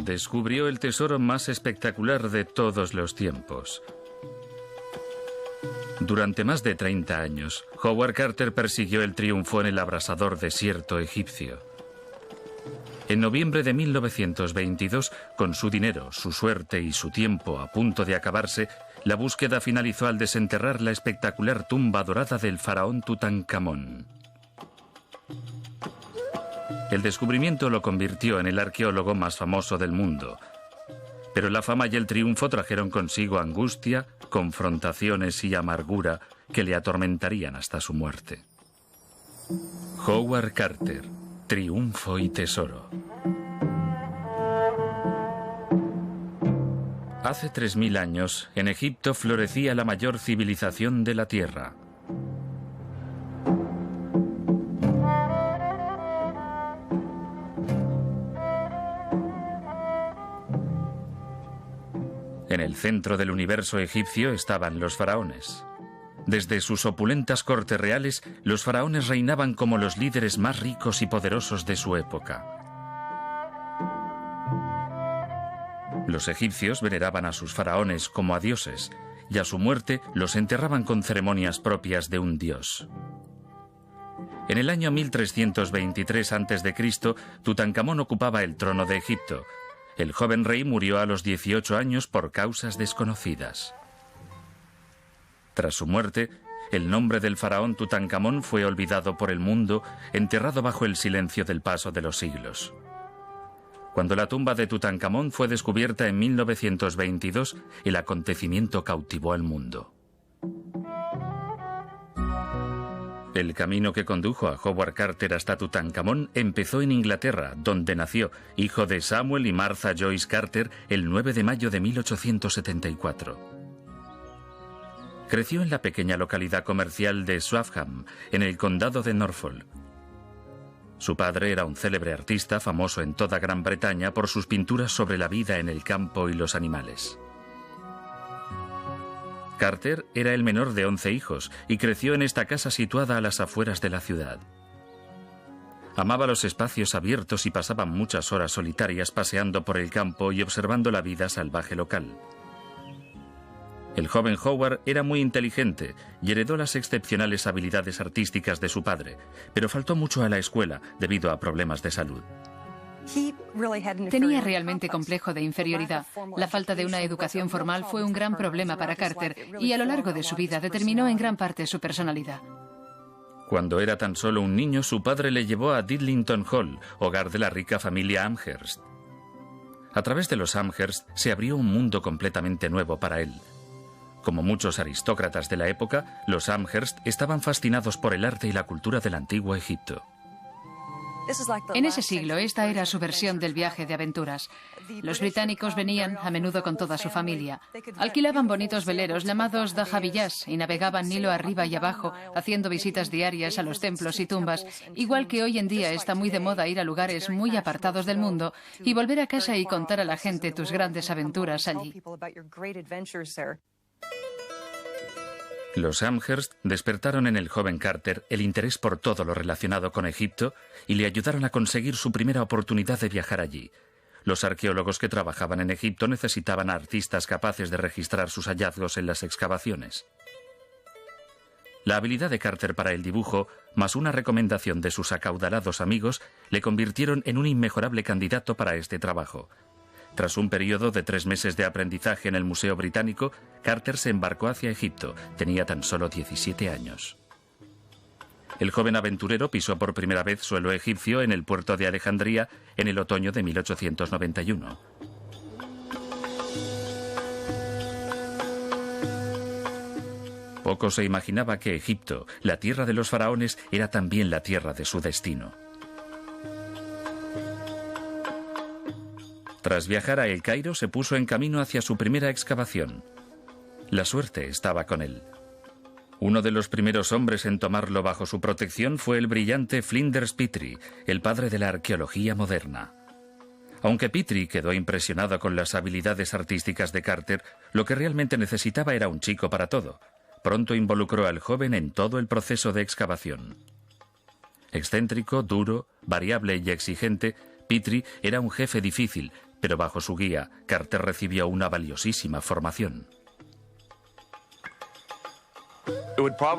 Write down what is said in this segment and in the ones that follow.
descubrió el tesoro más espectacular de todos los tiempos. Durante más de 30 años, Howard Carter persiguió el triunfo en el abrasador desierto egipcio. En noviembre de 1922, con su dinero, su suerte y su tiempo a punto de acabarse, la búsqueda finalizó al desenterrar la espectacular tumba dorada del faraón Tutankamón. El descubrimiento lo convirtió en el arqueólogo más famoso del mundo. Pero la fama y el triunfo trajeron consigo angustia, confrontaciones y amargura que le atormentarían hasta su muerte. Howard Carter, triunfo y tesoro. Hace 3000 años, en Egipto florecía la mayor civilización de la Tierra. En el centro del universo egipcio estaban los faraones. Desde sus opulentas cortes reales, los faraones reinaban como los líderes más ricos y poderosos de su época. Los egipcios veneraban a sus faraones como a dioses, y a su muerte los enterraban con ceremonias propias de un dios. En el año 1323 a.C., Tutankamón ocupaba el trono de Egipto. El joven rey murió a los 18 años por causas desconocidas. Tras su muerte, el nombre del faraón Tutankamón fue olvidado por el mundo, enterrado bajo el silencio del paso de los siglos. Cuando la tumba de Tutankamón fue descubierta en 1922, el acontecimiento cautivó al mundo. El camino que condujo a Howard Carter hasta Tutankamón empezó en Inglaterra, donde nació, hijo de Samuel y Martha Joyce Carter, el 9 de mayo de 1874. Creció en la pequeña localidad comercial de Swaffham, en el condado de Norfolk. Su padre era un célebre artista famoso en toda Gran Bretaña por sus pinturas sobre la vida en el campo y los animales. Carter era el menor de 11 hijos y creció en esta casa situada a las afueras de la ciudad. Amaba los espacios abiertos y pasaba muchas horas solitarias paseando por el campo y observando la vida salvaje local. El joven Howard era muy inteligente y heredó las excepcionales habilidades artísticas de su padre, pero faltó mucho a la escuela debido a problemas de salud. Tenía realmente complejo de inferioridad. La falta de una educación formal fue un gran problema para Carter y a lo largo de su vida determinó en gran parte su personalidad. Cuando era tan solo un niño, su padre le llevó a Didlington Hall, hogar de la rica familia Amherst. A través de los Amherst se abrió un mundo completamente nuevo para él. Como muchos aristócratas de la época, los Amherst estaban fascinados por el arte y la cultura del antiguo Egipto. En ese siglo, esta era su versión del viaje de aventuras. Los británicos venían a menudo con toda su familia. Alquilaban bonitos veleros llamados dahabiyas y navegaban Nilo arriba y abajo, haciendo visitas diarias a los templos y tumbas, igual que hoy en día está muy de moda ir a lugares muy apartados del mundo y volver a casa y contar a la gente tus grandes aventuras allí. Los Amherst despertaron en el joven Carter el interés por todo lo relacionado con Egipto y le ayudaron a conseguir su primera oportunidad de viajar allí. Los arqueólogos que trabajaban en Egipto necesitaban a artistas capaces de registrar sus hallazgos en las excavaciones. La habilidad de Carter para el dibujo, más una recomendación de sus acaudalados amigos, le convirtieron en un inmejorable candidato para este trabajo. Tras un periodo de 3 meses de aprendizaje en el Museo Británico, Carter se embarcó hacia Egipto. Tenía tan solo 17 años. El joven aventurero pisó por primera vez suelo egipcio en el puerto de Alejandría en el otoño de 1891. Poco se imaginaba que Egipto, la tierra de los faraones, era también la tierra de su destino. Tras viajar a El Cairo, se puso en camino hacia su primera excavación. La suerte estaba con él. Uno de los primeros hombres en tomarlo bajo su protección fue el brillante Flinders Petrie, el padre de la arqueología moderna. Aunque Petrie quedó impresionado con las habilidades artísticas de Carter, lo que realmente necesitaba era un chico para todo. Pronto involucró al joven en todo el proceso de excavación. Excéntrico, duro, variable y exigente, Petrie era un jefe difícil, pero bajo su guía, Carter recibió una valiosísima formación.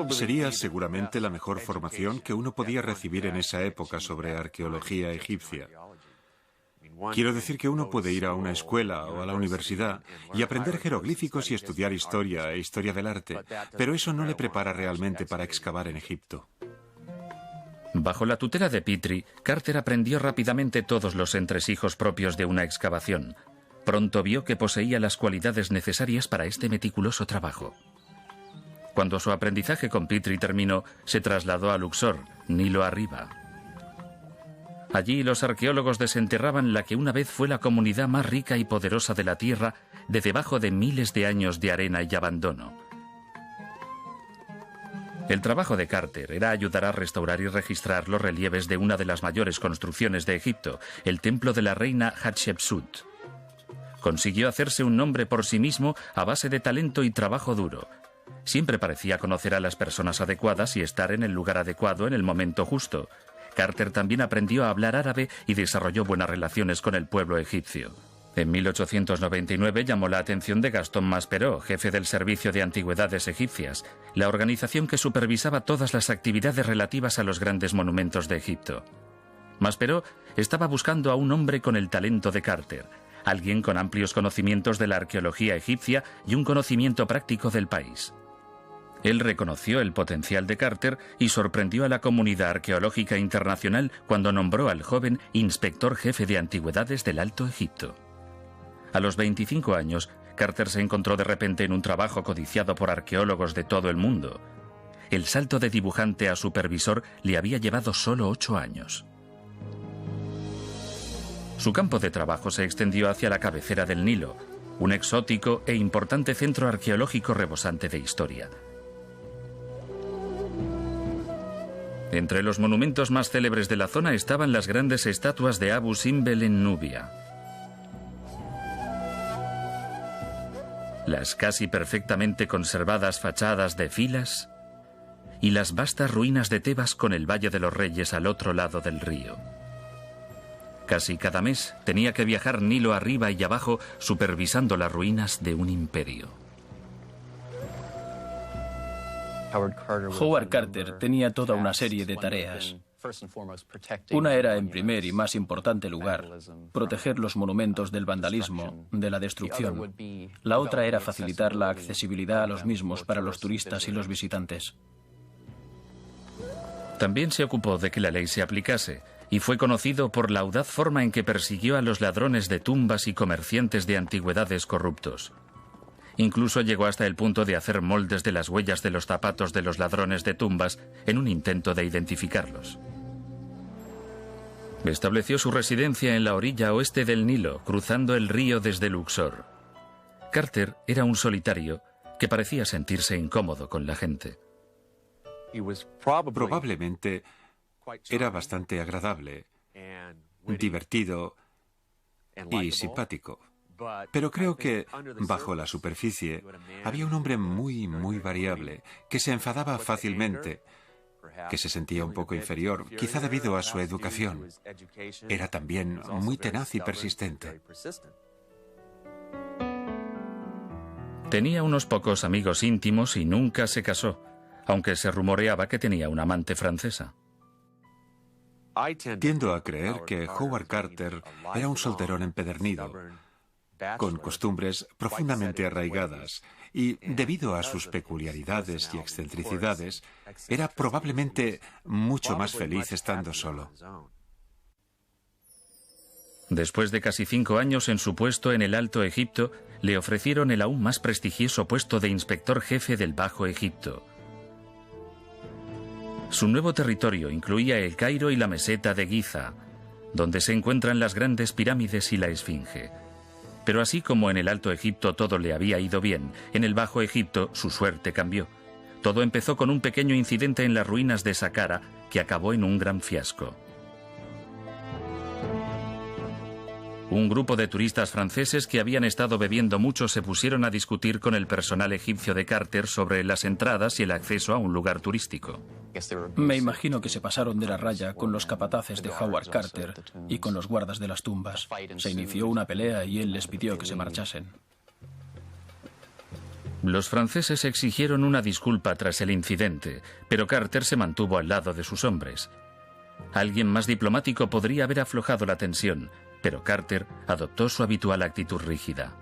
Sería seguramente la mejor formación que uno podía recibir en esa época sobre arqueología egipcia. Quiero decir que uno puede ir a una escuela o a la universidad y aprender jeroglíficos y estudiar historia e historia del arte, pero eso no le prepara realmente para excavar en Egipto. Bajo la tutela de Petrie, Carter aprendió rápidamente todos los entresijos propios de una excavación. Pronto vio que poseía las cualidades necesarias para este meticuloso trabajo. Cuando su aprendizaje con Petrie terminó, se trasladó a Luxor, Nilo arriba. Allí los arqueólogos desenterraban la que una vez fue la comunidad más rica y poderosa de la Tierra, de debajo de miles de años de arena y abandono. El trabajo de Carter era ayudar a restaurar y registrar los relieves de una de las mayores construcciones de Egipto, el templo de la reina Hatshepsut. Consiguió hacerse un nombre por sí mismo a base de talento y trabajo duro. Siempre parecía conocer a las personas adecuadas y estar en el lugar adecuado en el momento justo. Carter también aprendió a hablar árabe y desarrolló buenas relaciones con el pueblo egipcio. En 1899 llamó la atención de Gaston Maspero, jefe del Servicio de Antigüedades Egipcias, la organización que supervisaba todas las actividades relativas a los grandes monumentos de Egipto. Maspero estaba buscando a un hombre con el talento de Carter, alguien con amplios conocimientos de la arqueología egipcia y un conocimiento práctico del país. Él reconoció el potencial de Carter y sorprendió a la comunidad arqueológica internacional cuando nombró al joven inspector jefe de antigüedades del Alto Egipto. A los 25 años, Carter se encontró de repente en un trabajo codiciado por arqueólogos de todo el mundo. El salto de dibujante a supervisor le había llevado solo 8 años. Su campo de trabajo se extendió hacia la cabecera del Nilo, un exótico e importante centro arqueológico rebosante de historia. Entre los monumentos más célebres de la zona estaban las grandes estatuas de Abu Simbel en Nubia. Las casi perfectamente conservadas fachadas de Filas y las vastas ruinas de Tebas con el Valle de los Reyes al otro lado del río. Casi cada mes tenía que viajar Nilo arriba y abajo supervisando las ruinas de un imperio. Howard Carter tenía toda una serie de tareas. Una era, en primer y más importante lugar, proteger los monumentos del vandalismo, de la destrucción. La otra era facilitar la accesibilidad a los mismos para los turistas y los visitantes. También se ocupó de que la ley se aplicase, y fue conocido por la audaz forma en que persiguió a los ladrones de tumbas y comerciantes de antigüedades corruptos. Incluso llegó hasta el punto de hacer moldes de las huellas de los zapatos de los ladrones de tumbas en un intento de identificarlos. Estableció su residencia en la orilla oeste del Nilo, cruzando el río desde Luxor. Carter era un solitario que parecía sentirse incómodo con la gente. Probablemente era bastante agradable, divertido y simpático. Pero creo que, bajo la superficie, había un hombre muy variable, que se enfadaba fácilmente, que se sentía un poco inferior, quizá debido a su educación. Era también muy tenaz y persistente. Tenía unos pocos amigos íntimos y nunca se casó, aunque se rumoreaba que tenía una amante francesa. Tiendo a creer que Howard Carter era un solterón empedernido, con costumbres profundamente arraigadas, y debido a sus peculiaridades y excentricidades, era probablemente mucho más feliz estando solo. Después de casi 5 años en su puesto en el Alto Egipto, le ofrecieron el aún más prestigioso puesto de inspector jefe del Bajo Egipto. Su nuevo territorio incluía el Cairo y la meseta de Giza, donde se encuentran las grandes pirámides y la Esfinge. Pero así como en el Alto Egipto todo le había ido bien, en el Bajo Egipto su suerte cambió. Todo empezó con un pequeño incidente en las ruinas de Saqqara que acabó en un gran fiasco. Un grupo de turistas franceses que habían estado bebiendo mucho se pusieron a discutir con el personal egipcio de Carter sobre las entradas y el acceso a un lugar turístico. Me imagino que se pasaron de la raya con los capataces de Howard Carter y con los guardas de las tumbas. Se inició una pelea y él les pidió que se marchasen. Los franceses exigieron una disculpa tras el incidente, pero Carter se mantuvo al lado de sus hombres. Alguien más diplomático podría haber aflojado la tensión, pero Carter adoptó su habitual actitud rígida.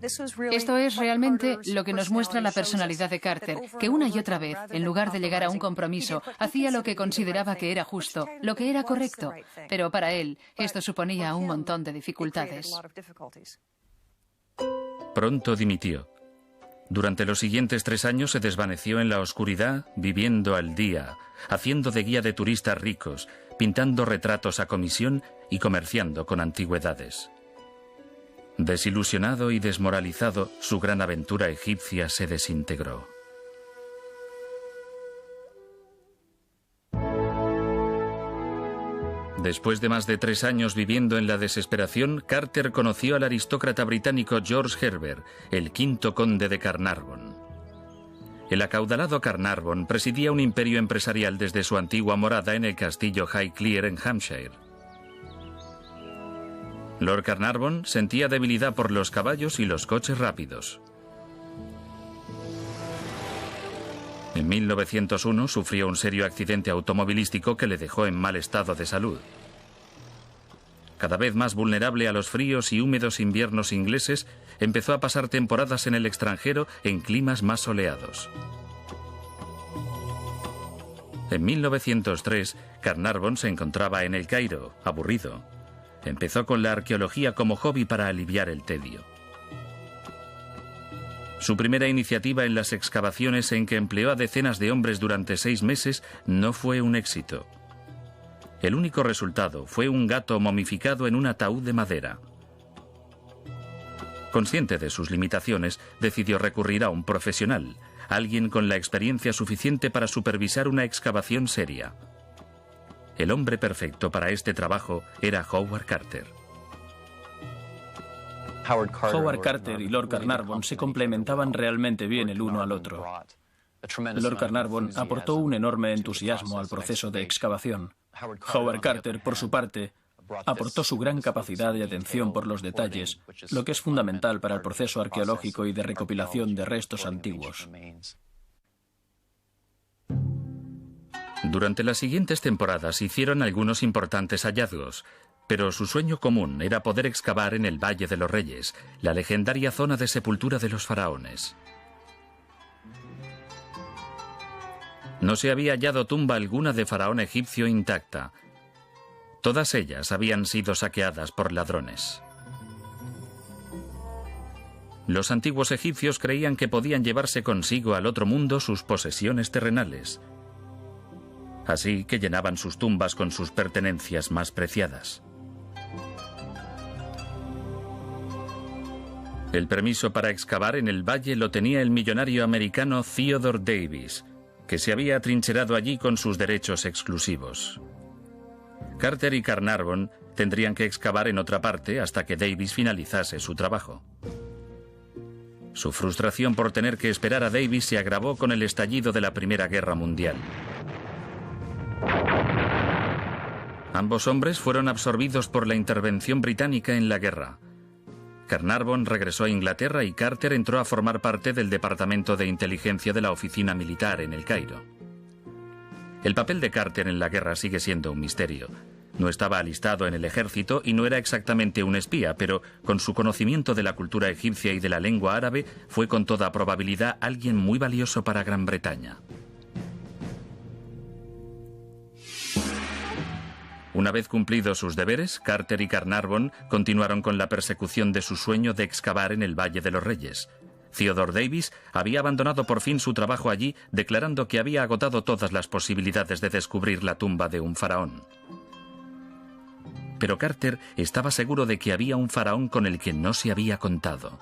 Esto es realmente lo que nos muestra la personalidad de Carter, que una y otra vez, en lugar de llegar a un compromiso, hacía lo que consideraba que era justo, lo que era correcto, pero para él esto suponía un montón de dificultades. Pronto dimitió. Durante los siguientes 3 años se desvaneció en la oscuridad, viviendo al día, haciendo de guía de turistas ricos, pintando retratos a comisión y comerciando con antigüedades. Desilusionado y desmoralizado, su gran aventura egipcia se desintegró. Después de más de 3 años viviendo en la desesperación, Carter conoció al aristócrata británico George Herbert, el 5º conde de Carnarvon. El acaudalado Carnarvon presidía un imperio empresarial desde su antigua morada en el castillo Highclere en Hampshire. Lord Carnarvon sentía debilidad por los caballos y los coches rápidos. En 1901 sufrió un serio accidente automovilístico que le dejó en mal estado de salud. Cada vez más vulnerable a los fríos y húmedos inviernos ingleses, empezó a pasar temporadas en el extranjero en climas más soleados. En 1903, Carnarvon se encontraba en El Cairo, aburrido. Empezó con la arqueología como hobby para aliviar el tedio. Su primera iniciativa en las excavaciones, en que empleó a decenas de hombres durante 6 meses, no fue un éxito. El único resultado fue un gato momificado en un ataúd de madera. Consciente de sus limitaciones, decidió recurrir a un profesional, alguien con la experiencia suficiente para supervisar una excavación seria. El hombre perfecto para este trabajo era Howard Carter. Howard Carter y Lord Carnarvon se complementaban realmente bien el uno al otro. Lord Carnarvon aportó un enorme entusiasmo al proceso de excavación. Howard Carter, por su parte, aportó su gran capacidad de atención por los detalles, lo que es fundamental para el proceso arqueológico y de recopilación de restos antiguos. Durante las siguientes temporadas hicieron algunos importantes hallazgos, pero su sueño común era poder excavar en el Valle de los Reyes, la legendaria zona de sepultura de los faraones. No se había hallado tumba alguna de faraón egipcio intacta. Todas ellas habían sido saqueadas por ladrones. Los antiguos egipcios creían que podían llevarse consigo al otro mundo sus posesiones terrenales. Así que llenaban sus tumbas con sus pertenencias más preciadas. El permiso para excavar en el valle lo tenía el millonario americano Theodore Davis, que se había atrincherado allí con sus derechos exclusivos. Carter y Carnarvon tendrían que excavar en otra parte hasta que Davis finalizase su trabajo. Su frustración por tener que esperar a Davis se agravó con el estallido de la Primera Guerra Mundial. Ambos hombres fueron absorbidos por la intervención británica en la guerra. Carnarvon regresó a Inglaterra y Carter entró a formar parte del Departamento de Inteligencia de la Oficina Militar en El Cairo. El papel de Carter en la guerra sigue siendo un misterio. No estaba alistado en el ejército y no era exactamente un espía, pero con su conocimiento de la cultura egipcia y de la lengua árabe, fue con toda probabilidad alguien muy valioso para Gran Bretaña. Una vez cumplidos sus deberes, Carter y Carnarvon continuaron con la persecución de su sueño de excavar en el Valle de los Reyes. Theodore Davis había abandonado por fin su trabajo allí, declarando que había agotado todas las posibilidades de descubrir la tumba de un faraón. Pero Carter estaba seguro de que había un faraón con el que no se había contado.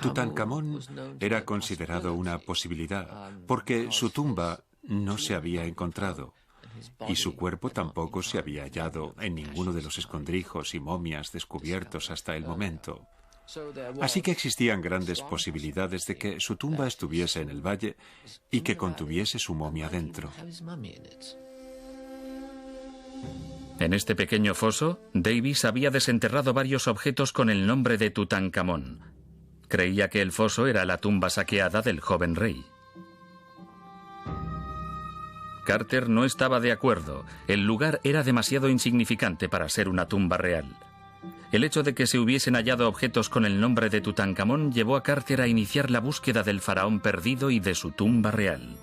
Tutankamón era considerado una posibilidad, porque su tumba no se había encontrado. y su cuerpo tampoco se había hallado en ninguno de los escondrijos y momias descubiertos hasta el momento. Así que existían grandes posibilidades de que su tumba estuviese en el valle y que contuviese su momia dentro. En este pequeño foso, Davis había desenterrado varios objetos con el nombre de Tutankamón. Creía que el foso era la tumba saqueada del joven rey. Carter no estaba de acuerdo. El lugar era demasiado insignificante para ser una tumba real. El hecho de que se hubiesen hallado objetos con el nombre de Tutankamón llevó a Carter a iniciar la búsqueda del faraón perdido y de su tumba real.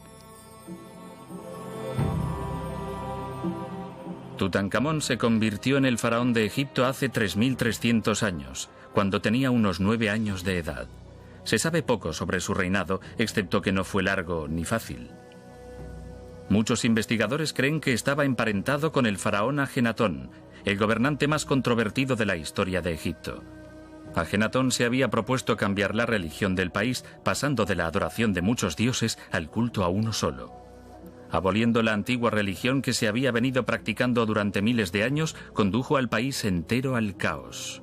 Tutankamón se convirtió en el faraón de Egipto hace 3.300 años, cuando tenía unos 9 años de edad. Se sabe poco sobre su reinado, excepto que no fue largo ni fácil. Muchos investigadores creen que estaba emparentado con el faraón Ajenatón, el gobernante más controvertido de la historia de Egipto. Ajenatón se había propuesto cambiar la religión del país, pasando de la adoración de muchos dioses al culto a uno solo. Aboliendo la antigua religión que se había venido practicando durante miles de años, condujo al país entero al caos.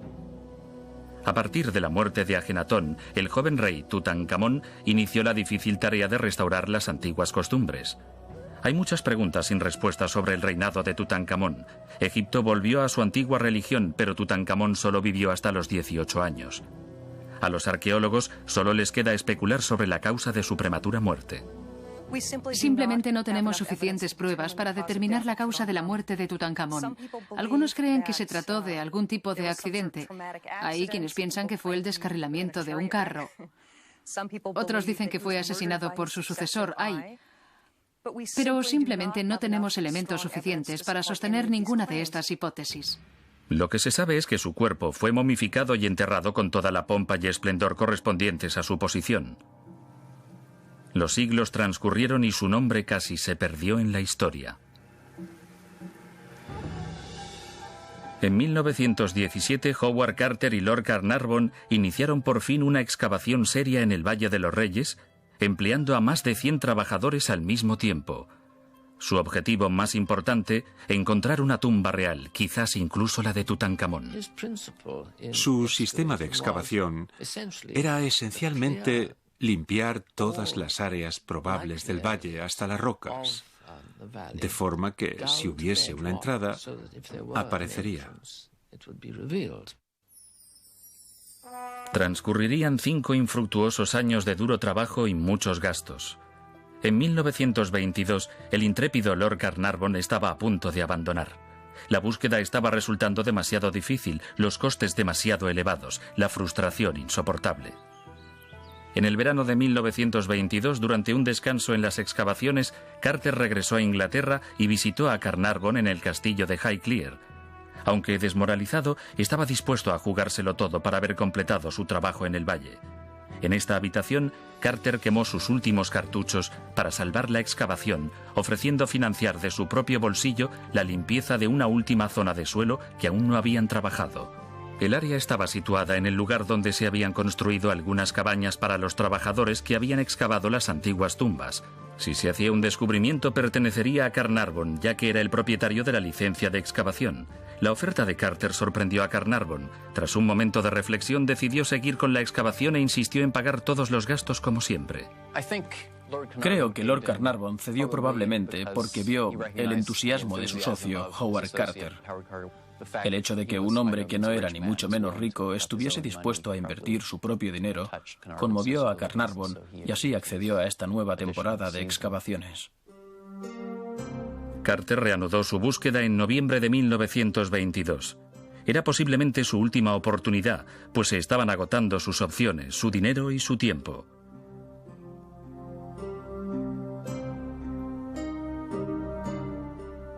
A partir de la muerte de Ajenatón, el joven rey Tutankamón inició la difícil tarea de restaurar las antiguas costumbres. Hay muchas preguntas sin respuesta sobre el reinado de Tutankamón. Egipto volvió a su antigua religión, pero Tutankamón solo vivió hasta los 18 años. A los arqueólogos solo les queda especular sobre la causa de su prematura muerte. Simplemente no tenemos suficientes pruebas para determinar la causa de la muerte de Tutankamón. Algunos creen que se trató de algún tipo de accidente. Hay quienes piensan que fue el descarrilamiento de un carro. Otros dicen que fue asesinado por su sucesor, Ay. Pero simplemente no tenemos elementos suficientes para sostener ninguna de estas hipótesis. Lo que se sabe es que su cuerpo fue momificado y enterrado con toda la pompa y esplendor correspondientes a su posición. Los siglos transcurrieron y su nombre casi se perdió en la historia. En 1917, Howard Carter y Lord Carnarvon iniciaron por fin una excavación seria en el Valle de los Reyes, empleando a más de 100 trabajadores al mismo tiempo. Su objetivo más importante, encontrar una tumba real, quizás incluso la de Tutankamón. Su sistema de excavación era esencialmente limpiar todas las áreas probables del valle hasta las rocas, de forma que si hubiese una entrada, aparecería. Transcurrirían 5 infructuosos años de duro trabajo y muchos gastos. En 1922, el intrépido Lord Carnarvon estaba a punto de abandonar. La búsqueda estaba resultando demasiado difícil, los costes demasiado elevados, la frustración insoportable. En el verano de 1922, durante un descanso en las excavaciones, Carter regresó a Inglaterra y visitó a Carnarvon en el castillo de Highclere. Aunque desmoralizado, estaba dispuesto a jugárselo todo para haber completado su trabajo en el valle. En esta habitación, Carter quemó sus últimos cartuchos para salvar la excavación, ofreciendo financiar de su propio bolsillo la limpieza de una última zona de suelo que aún no habían trabajado. El área estaba situada en el lugar donde se habían construido algunas cabañas para los trabajadores que habían excavado las antiguas tumbas. Si se hacía un descubrimiento, pertenecería a Carnarvon, ya que era el propietario de la licencia de excavación. La oferta de Carter sorprendió a Carnarvon. Tras un momento de reflexión, decidió seguir con la excavación e insistió en pagar todos los gastos como siempre. Creo que Lord Carnarvon cedió probablemente porque vio el entusiasmo de su socio, Howard Carter. El hecho de que un hombre que no era ni mucho menos rico estuviese dispuesto a invertir su propio dinero conmovió a Carnarvon y así accedió a esta nueva temporada de excavaciones. Carter reanudó su búsqueda en noviembre de 1922. Era posiblemente su última oportunidad, pues se estaban agotando sus opciones, su dinero y su tiempo.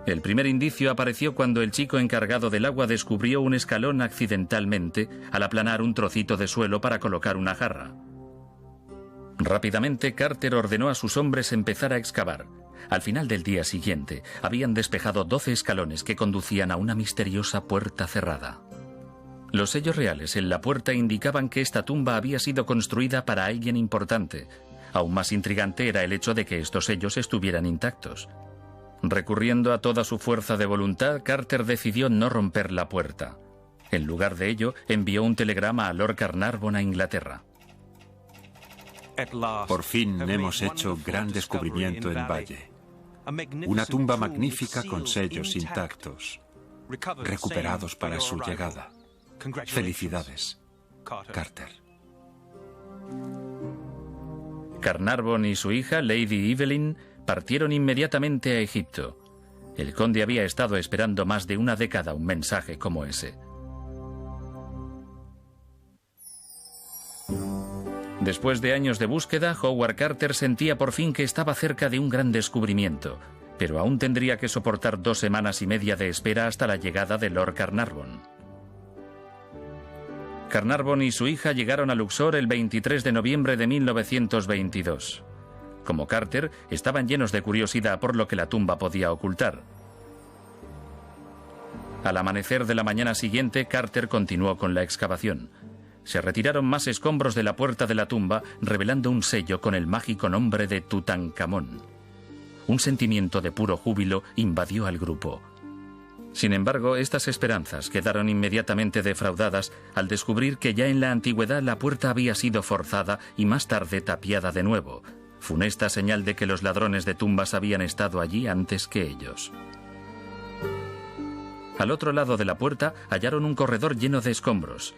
El primer indicio apareció cuando el chico encargado del agua descubrió un escalón accidentalmente al aplanar un trocito de suelo para colocar una jarra. Rápidamente, Carter ordenó a sus hombres empezar a excavar. Al final del día siguiente, habían despejado 12 escalones que conducían a una misteriosa puerta cerrada. Los sellos reales en la puerta indicaban que esta tumba había sido construida para alguien importante. Aún más intrigante era el hecho de que estos sellos estuvieran intactos. Recurriendo a toda su fuerza de voluntad, Carter decidió no romper la puerta. En lugar de ello, envió un telegrama a Lord Carnarvon a Inglaterra. Por fin hemos hecho gran descubrimiento en Valle. Una tumba magnífica con sellos intactos, recuperados para su llegada. Felicidades, Carter. Carnarvon y su hija, Lady Evelyn, partieron inmediatamente a Egipto. El conde había estado esperando más de una década un mensaje como ese. Después de años de búsqueda, Howard Carter sentía por fin que estaba cerca de un gran descubrimiento, pero aún tendría que soportar 2 semanas y media de espera hasta la llegada de Lord Carnarvon. Carnarvon y su hija llegaron a Luxor el 23 de noviembre de 1922. Como Carter, estaban llenos de curiosidad por lo que la tumba podía ocultar. Al amanecer de la mañana siguiente, Carter continuó con la excavación. Se retiraron más escombros de la puerta de la tumba, revelando un sello con el mágico nombre de Tutankamón. Un sentimiento de puro júbilo invadió al grupo. Sin embargo, estas esperanzas quedaron inmediatamente defraudadas al descubrir que ya en la antigüedad la puerta había sido forzada y más tarde tapiada de nuevo, funesta señal de que los ladrones de tumbas habían estado allí antes que ellos. Al otro lado de la puerta hallaron un corredor lleno de escombros.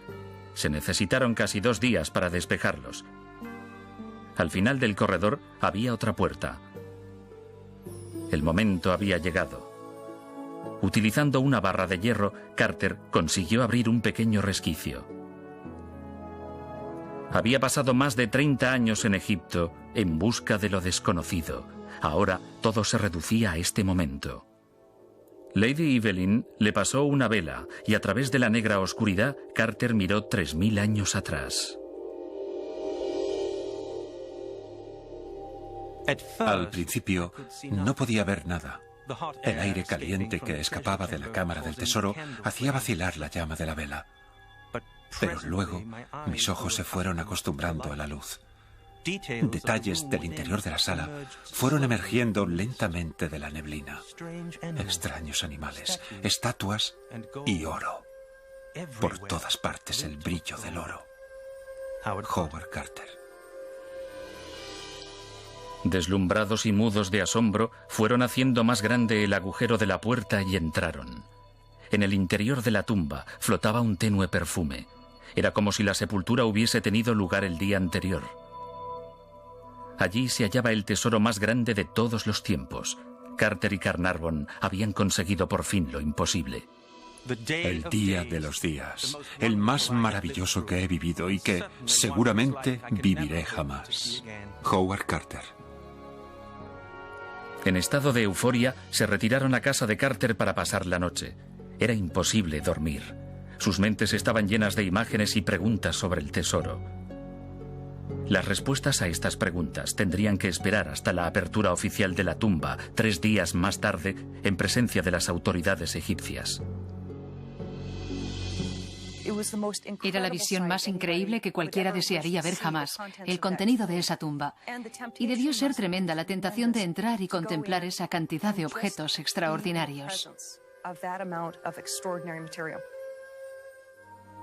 Se necesitaron casi 2 días para despejarlos. Al final del corredor había otra puerta. El momento había llegado. Utilizando una barra de hierro, Carter consiguió abrir un pequeño resquicio. Había pasado más de 30 años en Egipto en busca de lo desconocido. Ahora todo se reducía a este momento. Lady Evelyn le pasó una vela y a través de la negra oscuridad, Carter miró 3000 años atrás. Al principio no podía ver nada. El aire caliente que escapaba de la cámara del tesoro hacía vacilar la llama de la vela. Pero luego mis ojos se fueron acostumbrando a la luz. Detalles del interior de la sala fueron emergiendo lentamente de la neblina. Extraños animales, estatuas y oro. Por todas partes el brillo del oro. Howard Carter. Deslumbrados y mudos de asombro, fueron haciendo más grande el agujero de la puerta y entraron. En el interior de la tumba flotaba un tenue perfume. Era como si la sepultura hubiese tenido lugar el día anterior. Allí se hallaba el tesoro más grande de todos los tiempos. Carter y Carnarvon habían conseguido por fin lo imposible. El día de los días, el más maravilloso que he vivido y que seguramente viviré jamás. Howard Carter. En estado de euforia, se retiraron a casa de Carter para pasar la noche. Era imposible dormir. Sus mentes estaban llenas de imágenes y preguntas sobre el tesoro. Las respuestas a estas preguntas tendrían que esperar hasta la apertura oficial de la tumba 3 días más tarde, en presencia de las autoridades egipcias. Era la visión más increíble que cualquiera desearía ver jamás, el contenido de esa tumba. Y debió ser tremenda la tentación de entrar y contemplar esa cantidad de objetos extraordinarios.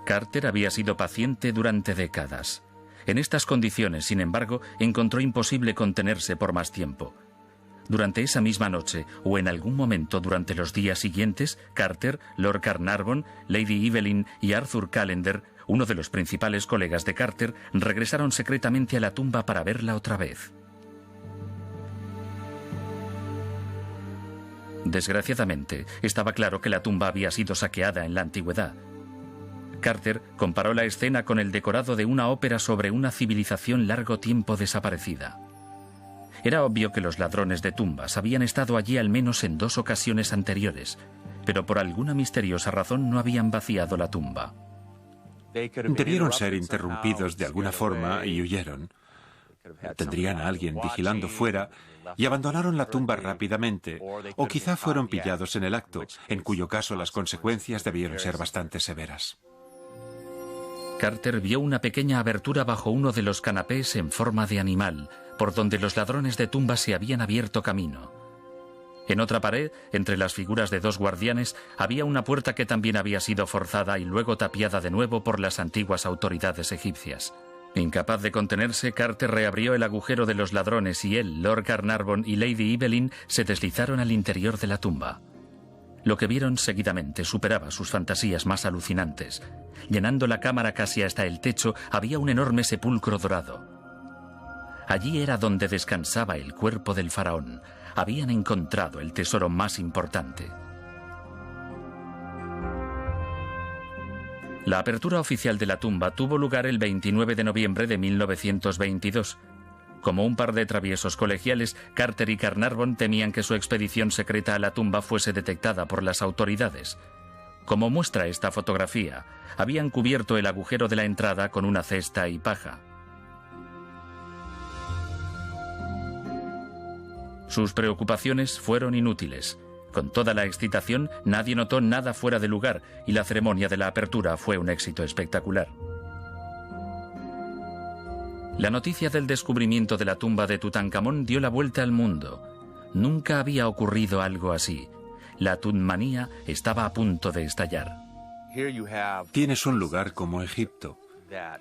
Carter había sido paciente durante décadas. En estas condiciones, sin embargo, encontró imposible contenerse por más tiempo. Durante esa misma noche, o en algún momento durante los días siguientes, Carter, Lord Carnarvon, Lady Evelyn y Arthur Callender, uno de los principales colegas de Carter, regresaron secretamente a la tumba para verla otra vez. Desgraciadamente, estaba claro que la tumba había sido saqueada en la antigüedad. Carter comparó la escena con el decorado de una ópera sobre una civilización largo tiempo desaparecida. Era obvio que los ladrones de tumbas habían estado allí al menos en 2 ocasiones anteriores, pero por alguna misteriosa razón no habían vaciado la tumba. Debieron ser interrumpidos de alguna forma y huyeron. Tendrían a alguien vigilando fuera y abandonaron la tumba rápidamente, o quizá fueron pillados en el acto, en cuyo caso las consecuencias debieron ser bastante severas. Carter vio una pequeña abertura bajo uno de los canapés en forma de animal, por donde los ladrones de tumbas se habían abierto camino. En otra pared, entre las figuras de dos guardianes, había una puerta que también había sido forzada y luego tapiada de nuevo por las antiguas autoridades egipcias. Incapaz de contenerse, Carter reabrió el agujero de los ladrones y él, Lord Carnarvon y Lady Evelyn se deslizaron al interior de la tumba. Lo que vieron seguidamente superaba sus fantasías más alucinantes. Llenando la cámara casi hasta el techo había un enorme sepulcro dorado. Allí era donde descansaba el cuerpo del faraón. Habían encontrado el tesoro más importante. La apertura oficial de la tumba tuvo lugar el 29 de noviembre de 1922. Como un par de traviesos colegiales, Carter y Carnarvon temían que su expedición secreta a la tumba fuese detectada por las autoridades. Como muestra esta fotografía, habían cubierto el agujero de la entrada con una cesta y paja. Sus preocupaciones fueron inútiles. Con toda la excitación, nadie notó nada fuera de lugar y la ceremonia de la apertura fue un éxito espectacular. La noticia del descubrimiento de la tumba de Tutankamón dio la vuelta al mundo. Nunca había ocurrido algo así. La Tutmanía estaba a punto de estallar. Tienes un lugar como Egipto,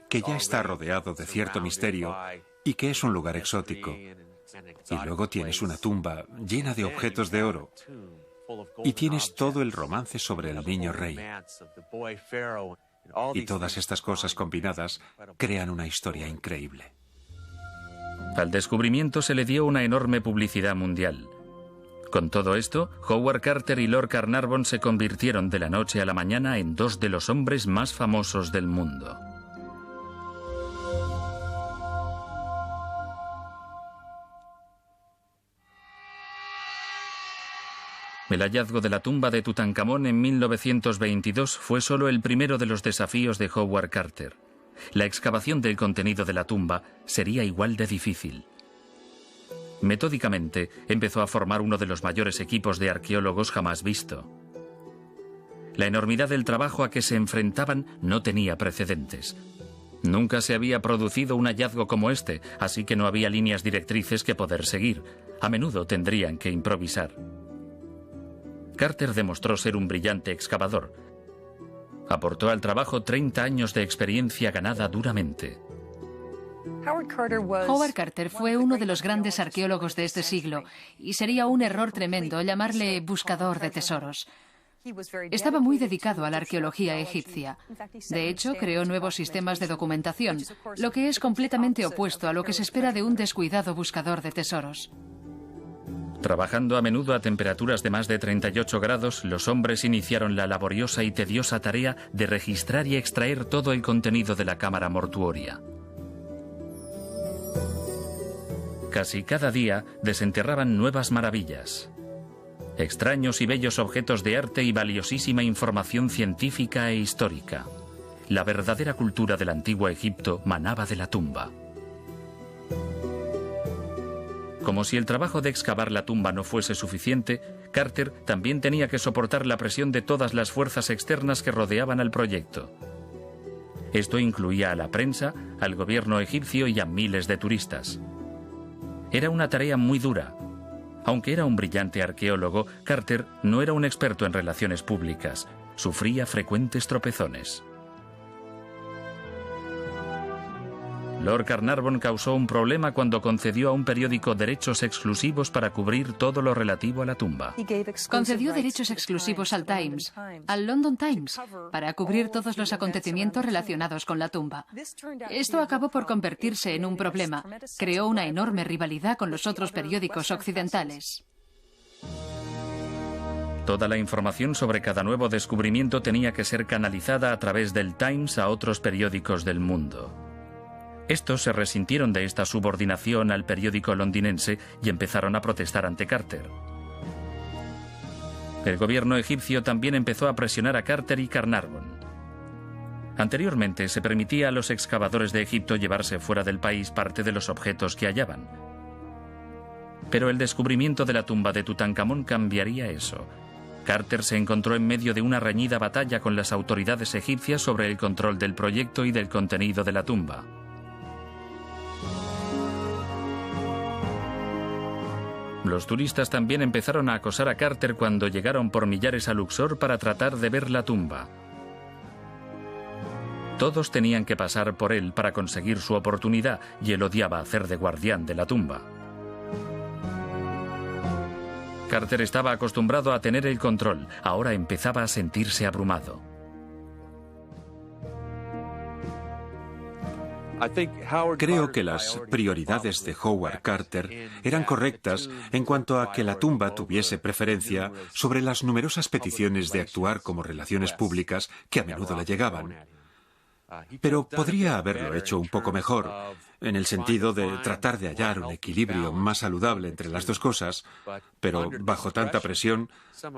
que ya está rodeado de cierto misterio y que es un lugar exótico. Y luego tienes una tumba llena de objetos de oro. Y tienes todo el romance sobre el niño rey. Y todas estas cosas combinadas crean una historia increíble. Al descubrimiento se le dio una enorme publicidad mundial. Con todo esto, Howard Carter y Lord Carnarvon se convirtieron de la noche a la mañana en dos de los hombres más famosos del mundo. El hallazgo de la tumba de Tutankamón en 1922 fue solo el primero de los desafíos de Howard Carter. La excavación del contenido de la tumba sería igual de difícil. Metódicamente, empezó a formar uno de los mayores equipos de arqueólogos jamás visto. La enormidad del trabajo a que se enfrentaban no tenía precedentes. Nunca se había producido un hallazgo como este, así que no había líneas directrices que poder seguir. A menudo tendrían que improvisar. Carter demostró ser un brillante excavador. Aportó al trabajo 30 años de experiencia ganada duramente. Howard Carter fue uno de los grandes arqueólogos de este siglo y sería un error tremendo llamarle buscador de tesoros. Estaba muy dedicado a la arqueología egipcia. De hecho, creó nuevos sistemas de documentación, lo que es completamente opuesto a lo que se espera de un descuidado buscador de tesoros. Trabajando a menudo a temperaturas de más de 38 grados, los hombres iniciaron la laboriosa y tediosa tarea de registrar y extraer todo el contenido de la cámara mortuoria. Casi cada día desenterraban nuevas maravillas, extraños y bellos objetos de arte y valiosísima información científica e histórica. La verdadera cultura del antiguo Egipto manaba de la tumba. Como si el trabajo de excavar la tumba no fuese suficiente, Carter también tenía que soportar la presión de todas las fuerzas externas que rodeaban al proyecto. Esto incluía a la prensa, al gobierno egipcio y a miles de turistas. Era una tarea muy dura. Aunque era un brillante arqueólogo, Carter no era un experto en relaciones públicas. Sufría frecuentes tropezones. Lord Carnarvon causó un problema cuando concedió a un periódico derechos exclusivos para cubrir todo lo relativo a la tumba. Concedió derechos exclusivos al Times, al London Times, para cubrir todos los acontecimientos relacionados con la tumba. Esto acabó por convertirse en un problema. Creó una enorme rivalidad con los otros periódicos occidentales. Toda la información sobre cada nuevo descubrimiento tenía que ser canalizada a través del Times a otros periódicos del mundo. Estos se resintieron de esta subordinación al periódico londinense y empezaron a protestar ante Carter. El gobierno egipcio también empezó a presionar a Carter y Carnarvon. Anteriormente se permitía a los excavadores de Egipto llevarse fuera del país parte de los objetos que hallaban. Pero el descubrimiento de la tumba de Tutankamón cambiaría eso. Carter se encontró en medio de una reñida batalla con las autoridades egipcias sobre el control del proyecto y del contenido de la tumba. Los turistas también empezaron a acosar a Carter cuando llegaron por millares a Luxor para tratar de ver la tumba. Todos tenían que pasar por él para conseguir su oportunidad y él odiaba hacer de guardián de la tumba. Carter estaba acostumbrado a tener el control, ahora empezaba a sentirse abrumado. Creo que las prioridades de Howard Carter eran correctas en cuanto a que la tumba tuviese preferencia sobre las numerosas peticiones de actuar como relaciones públicas que a menudo le llegaban. Pero podría haberlo hecho un poco mejor, en el sentido de tratar de hallar un equilibrio más saludable entre las dos cosas, pero bajo tanta presión,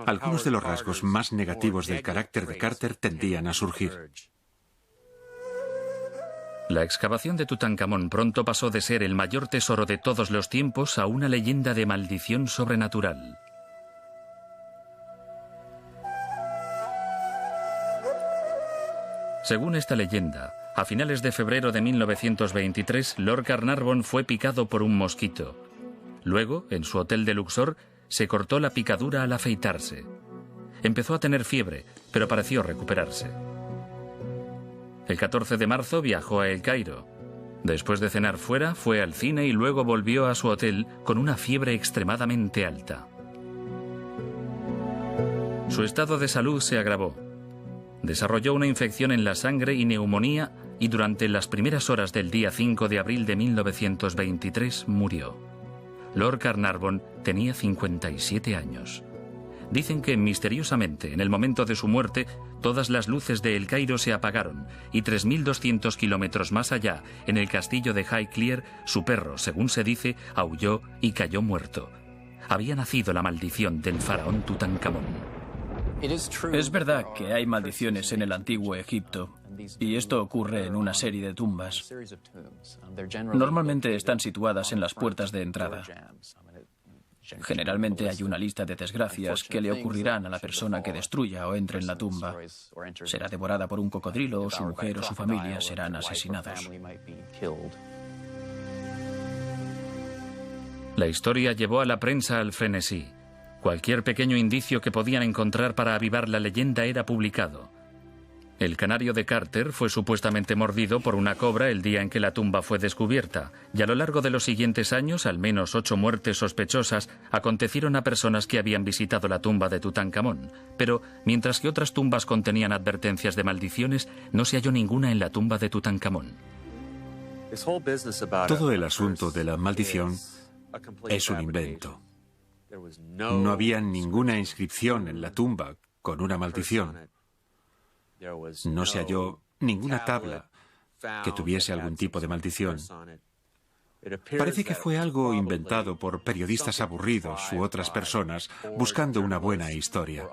algunos de los rasgos más negativos del carácter de Carter tendían a surgir. La excavación de Tutankamón pronto pasó de ser el mayor tesoro de todos los tiempos a una leyenda de maldición sobrenatural. Según esta leyenda, a finales de febrero de 1923, Lord Carnarvon fue picado por un mosquito. Luego, en su hotel de Luxor, se cortó la picadura al afeitarse. Empezó a tener fiebre, pero pareció recuperarse. El 14 de marzo viajó a El Cairo. Después de cenar fuera, fue al cine y luego volvió a su hotel con una fiebre extremadamente alta. Su estado de salud se agravó. Desarrolló una infección en la sangre y neumonía y durante las primeras horas del día 5 de abril de 1923 murió. Lord Carnarvon tenía 57 años. Dicen que misteriosamente, en el momento de su muerte, todas las luces de El Cairo se apagaron y 3.200 kilómetros más allá, en el castillo de Highclere, su perro, según se dice, aulló y cayó muerto. Había nacido la maldición del faraón Tutankamón. Es verdad que hay maldiciones en el antiguo Egipto, y esto ocurre en una serie de tumbas. Normalmente están situadas en las puertas de entrada. Generalmente hay una lista de desgracias que le ocurrirán a la persona que destruya o entre en la tumba. Será devorada por un cocodrilo, o su mujer o su familia serán asesinados. La historia llevó a la prensa al frenesí. Cualquier pequeño indicio que podían encontrar para avivar la leyenda era publicado. El canario de Carter fue supuestamente mordido por una cobra el día en que la tumba fue descubierta, y a lo largo de los siguientes años, al menos 8 muertes sospechosas acontecieron a personas que habían visitado la tumba de Tutankamón. Pero, mientras que otras tumbas contenían advertencias de maldiciones, no se halló ninguna en la tumba de Tutankamón. Todo el asunto de la maldición es un invento. No había ninguna inscripción en la tumba con una maldición. No se halló ninguna tabla que tuviese algún tipo de maldición. Parece que fue algo inventado por periodistas aburridos u otras personas buscando una buena historia.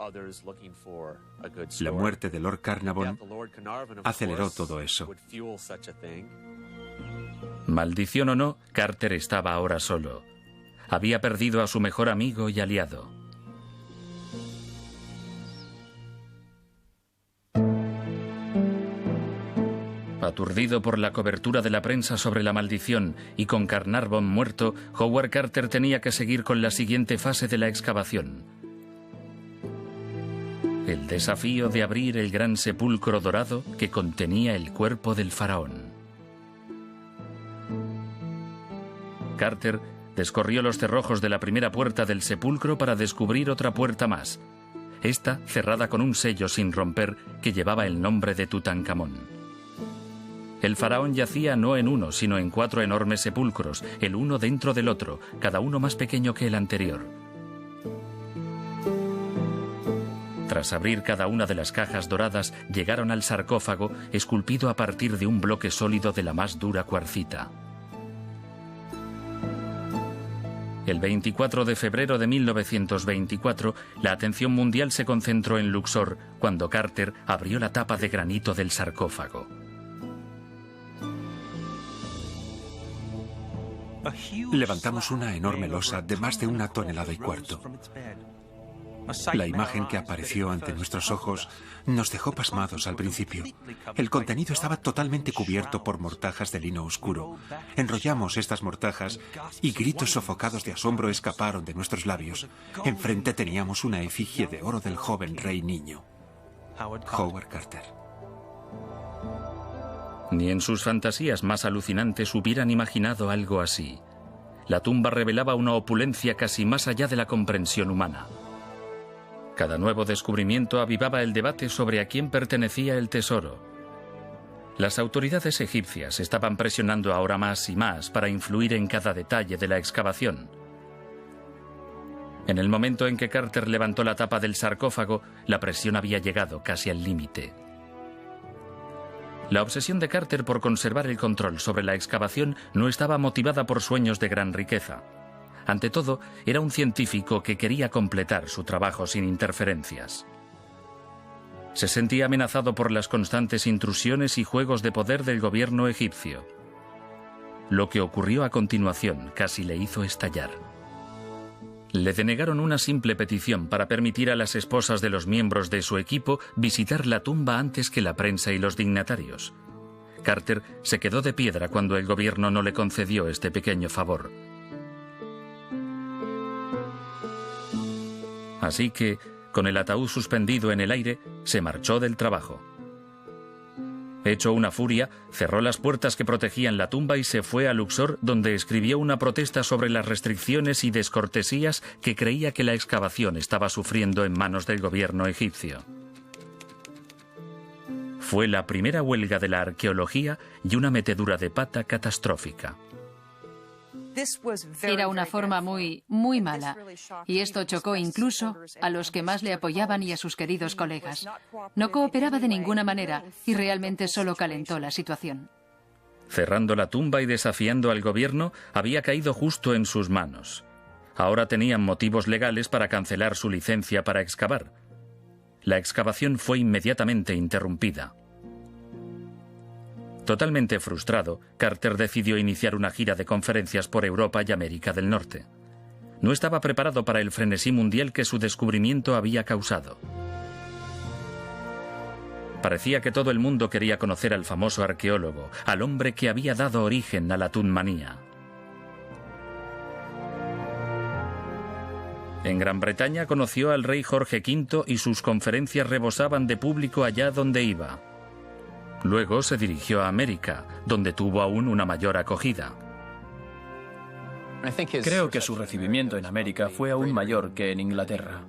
La muerte de Lord Carnarvon aceleró todo eso. Maldición o no, Carter estaba ahora solo. Había perdido a su mejor amigo y aliado. Aturdido por la cobertura de la prensa sobre la maldición y con Carnarvon muerto, Howard Carter tenía que seguir con la siguiente fase de la excavación. El desafío de abrir el gran sepulcro dorado que contenía el cuerpo del faraón. Carter descorrió los cerrojos de la primera puerta del sepulcro para descubrir otra puerta más, esta cerrada con un sello sin romper que llevaba el nombre de Tutankamón. El faraón yacía no en uno, sino en 4 enormes sepulcros, el uno dentro del otro, cada uno más pequeño que el anterior. Tras abrir cada una de las cajas doradas, llegaron al sarcófago, esculpido a partir de un bloque sólido de la más dura cuarcita. El 24 de febrero de 1924, la atención mundial se concentró en Luxor, cuando Carter abrió la tapa de granito del sarcófago. Levantamos una enorme losa de más de 1,5 toneladas. La imagen que apareció ante nuestros ojos nos dejó pasmados al principio. El contenido estaba totalmente cubierto por mortajas de lino oscuro. Enrollamos estas mortajas y gritos sofocados de asombro escaparon de nuestros labios. Enfrente teníamos una efigie de oro del joven rey niño, Howard Carter. Ni en sus fantasías más alucinantes hubieran imaginado algo así. La tumba revelaba una opulencia casi más allá de la comprensión humana. Cada nuevo descubrimiento avivaba el debate sobre a quién pertenecía el tesoro. Las autoridades egipcias estaban presionando ahora más y más para influir en cada detalle de la excavación. En el momento en que Carter levantó la tapa del sarcófago, la presión había llegado casi al límite. La obsesión de Carter por conservar el control sobre la excavación no estaba motivada por sueños de gran riqueza. Ante todo, era un científico que quería completar su trabajo sin interferencias. Se sentía amenazado por las constantes intrusiones y juegos de poder del gobierno egipcio. Lo que ocurrió a continuación casi le hizo estallar. Le denegaron una simple petición para permitir a las esposas de los miembros de su equipo visitar la tumba antes que la prensa y los dignatarios. Carter se quedó de piedra cuando el gobierno no le concedió este pequeño favor. Así que, con el ataúd suspendido en el aire, se marchó del trabajo. Hecho una furia, cerró las puertas que protegían la tumba y se fue a Luxor, donde escribió una protesta sobre las restricciones y descortesías que creía que la excavación estaba sufriendo en manos del gobierno egipcio. Fue la primera huelga de la arqueología y una metedura de pata catastrófica. Era una forma muy mala, y esto chocó incluso a los que más le apoyaban y a sus queridos colegas. No cooperaba de ninguna manera y realmente solo calentó la situación. Cerrando la tumba y desafiando al gobierno, había caído justo en sus manos. Ahora tenían motivos legales para cancelar su licencia para excavar. La excavación fue inmediatamente interrumpida. Totalmente frustrado, Carter decidió iniciar una gira de conferencias por Europa y América del Norte. No estaba preparado para el frenesí mundial que su descubrimiento había causado. Parecía que todo el mundo quería conocer al famoso arqueólogo, al hombre que había dado origen a la tunmanía. En Gran Bretaña conoció al rey Jorge V y sus conferencias rebosaban de público allá donde iba. Luego se dirigió a América, donde tuvo aún una mayor acogida. Creo que su recibimiento en América fue aún mayor que en Inglaterra.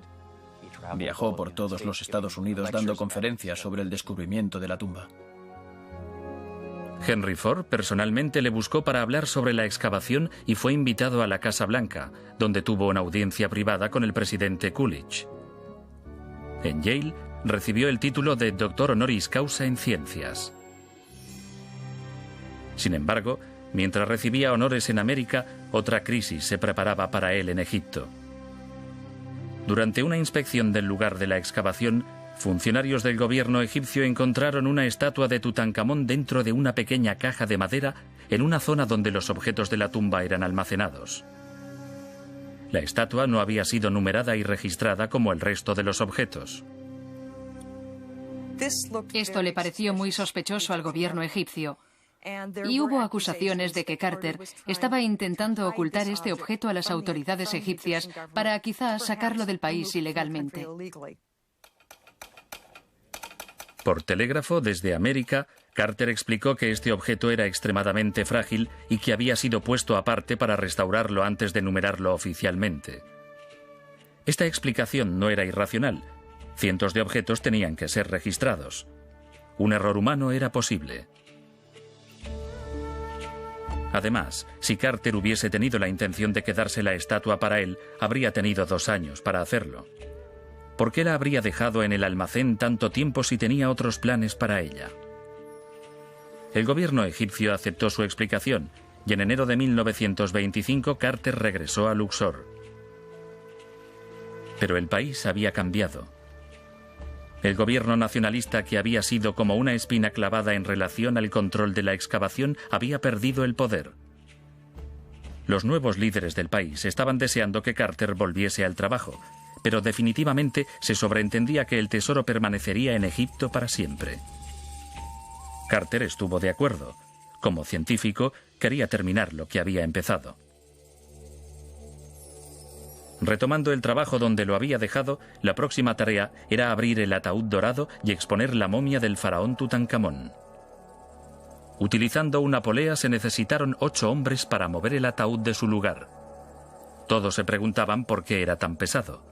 Viajó por todos los Estados Unidos dando conferencias sobre el descubrimiento de la tumba. Henry Ford personalmente le buscó para hablar sobre la excavación y fue invitado a la Casa Blanca, donde tuvo una audiencia privada con el presidente Coolidge. En Yale, recibió el título de doctor honoris causa en ciencias. Sin embargo, mientras recibía honores en América, otra crisis se preparaba para él en Egipto. Durante una inspección del lugar de la excavación, funcionarios del gobierno egipcio encontraron una estatua de Tutankamón dentro de una pequeña caja de madera en una zona donde los objetos de la tumba eran almacenados. La estatua no había sido numerada y registrada como el resto de los objetos. Esto le pareció muy sospechoso al gobierno egipcio, y hubo acusaciones de que Carter estaba intentando ocultar este objeto a las autoridades egipcias para quizás sacarlo del país ilegalmente. Por telégrafo, desde América, Carter explicó que este objeto era extremadamente frágil y que había sido puesto aparte para restaurarlo antes de numerarlo oficialmente. Esta explicación no era irracional. Cientos de objetos tenían que ser registrados. Un error humano era posible. Además, si Carter hubiese tenido la intención de quedarse la estatua para él, habría tenido 2 años para hacerlo. ¿Por qué la habría dejado en el almacén tanto tiempo si tenía otros planes para ella? El gobierno egipcio aceptó su explicación y en enero de 1925 Carter regresó a Luxor. Pero el país había cambiado. El gobierno nacionalista, que había sido como una espina clavada en relación al control de la excavación, había perdido el poder. Los nuevos líderes del país estaban deseando que Carter volviese al trabajo, pero definitivamente se sobreentendía que el tesoro permanecería en Egipto para siempre. Carter estuvo de acuerdo. Como científico, quería terminar lo que había empezado. Retomando el trabajo donde lo había dejado, la próxima tarea era abrir el ataúd dorado y exponer la momia del faraón Tutankamón. Utilizando una polea se necesitaron 8 hombres para mover el ataúd de su lugar. Todos se preguntaban por qué era tan pesado.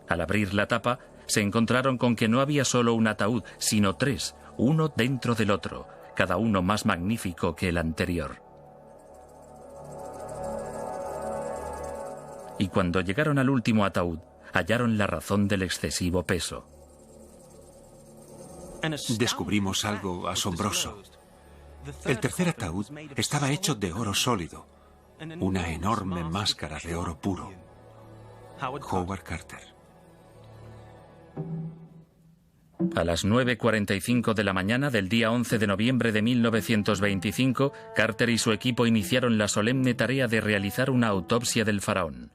Al abrir la tapa, se encontraron con que no había solo un ataúd, sino 3, uno dentro del otro, cada uno más magnífico que el anterior. Y cuando llegaron al último ataúd, hallaron la razón del excesivo peso. Descubrimos algo asombroso. El tercer ataúd estaba hecho de oro sólido, una enorme máscara de oro puro. Howard Carter. A las 9:45 de la mañana del día 11 de noviembre de 1925, Carter y su equipo iniciaron la solemne tarea de realizar una autopsia del faraón.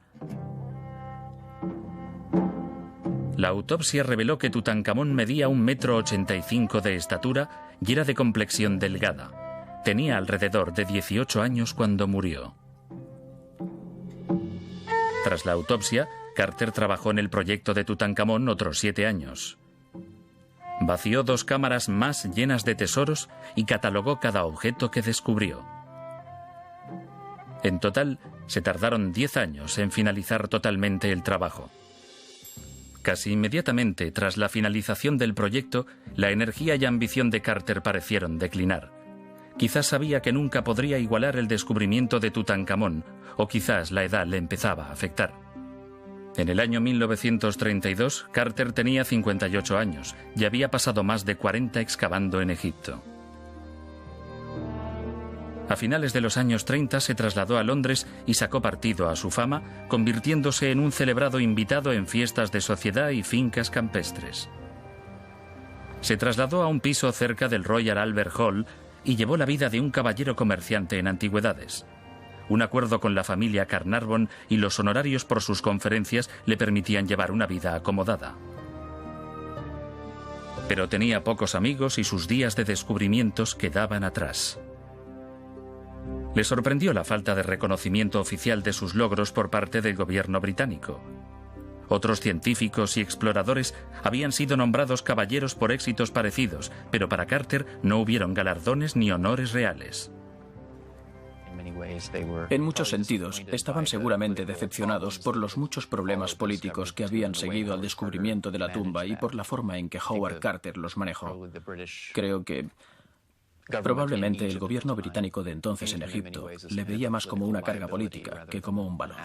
La autopsia reveló que Tutankamón medía 1,85 m de estatura y era de complexión delgada. Tenía alrededor de 18 años cuando murió. Tras la autopsia, Carter trabajó en el proyecto de Tutankamón otros 7 años. Vació 2 cámaras más llenas de tesoros y catalogó cada objeto que descubrió. En total, se tardaron 10 años en finalizar totalmente el trabajo. Casi inmediatamente tras la finalización del proyecto, la energía y ambición de Carter parecieron declinar. Quizás sabía que nunca podría igualar el descubrimiento de Tutankamón, o quizás la edad le empezaba a afectar. En el año 1932, Carter tenía 58 años y había pasado más de 40 excavando en Egipto. A finales de los años 30 se trasladó a Londres y sacó partido a su fama, convirtiéndose en un celebrado invitado en fiestas de sociedad y fincas campestres. Se trasladó a un piso cerca del Royal Albert Hall y llevó la vida de un caballero comerciante en antigüedades. Un acuerdo con la familia Carnarvon y los honorarios por sus conferencias le permitían llevar una vida acomodada. Pero tenía pocos amigos y sus días de descubrimientos quedaban atrás. Le sorprendió la falta de reconocimiento oficial de sus logros por parte del gobierno británico. Otros científicos y exploradores habían sido nombrados caballeros por éxitos parecidos, pero para Carter no hubieron galardones ni honores reales. En muchos sentidos, estaban seguramente decepcionados por los muchos problemas políticos que habían seguido al descubrimiento de la tumba y por la forma en que Howard Carter los manejó. Creo que probablemente el gobierno británico de entonces en Egipto le veía más como una carga política que como un valor.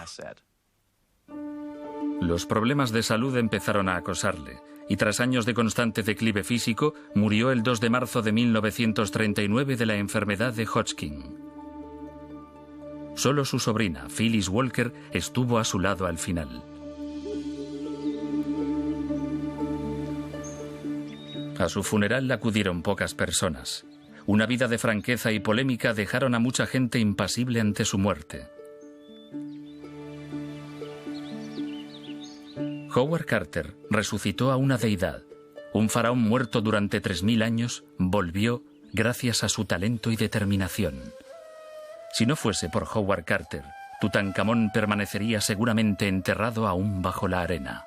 Los problemas de salud empezaron a acosarle, y tras años de constante declive físico, murió el 2 de marzo de 1939 de la enfermedad de Hodgkin. Solo su sobrina, Phyllis Walker, estuvo a su lado al final. A su funeral acudieron pocas personas. Una vida de franqueza y polémica dejaron a mucha gente impasible ante su muerte. Howard Carter resucitó a una deidad. Un faraón muerto durante 3000 años volvió gracias a su talento y determinación. Si no fuese por Howard Carter, Tutankamón permanecería seguramente enterrado aún bajo la arena.